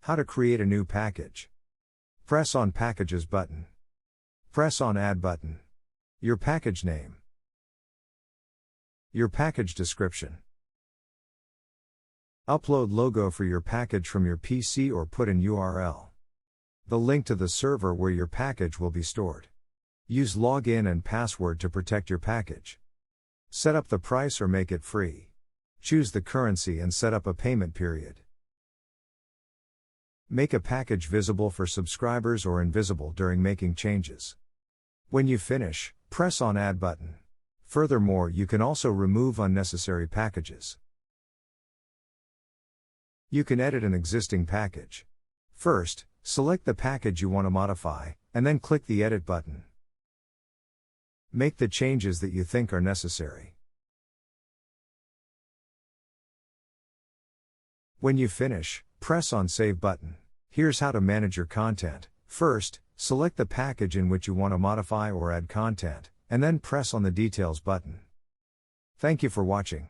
How to create a new package. Press on Packages button. Press on Add button. Your package name. Your package description. Upload logo for your package from your PC or put in URL. The link to the server where your package will be stored. Use login and password to protect your package. Set up the price or make it free. Choose the currency and set up a payment period. Make a package visible for subscribers or invisible during making changes. When you finish, press on Add button. Furthermore, you can also remove unnecessary packages. You can edit an existing package. First, select the package you want to modify, and then click the Edit button. Make the changes that you think are necessary. When you finish, press on Save button. Here's how to manage your content. First, select the package in which you want to modify or add content, and then press on the Details button. Thank you for watching.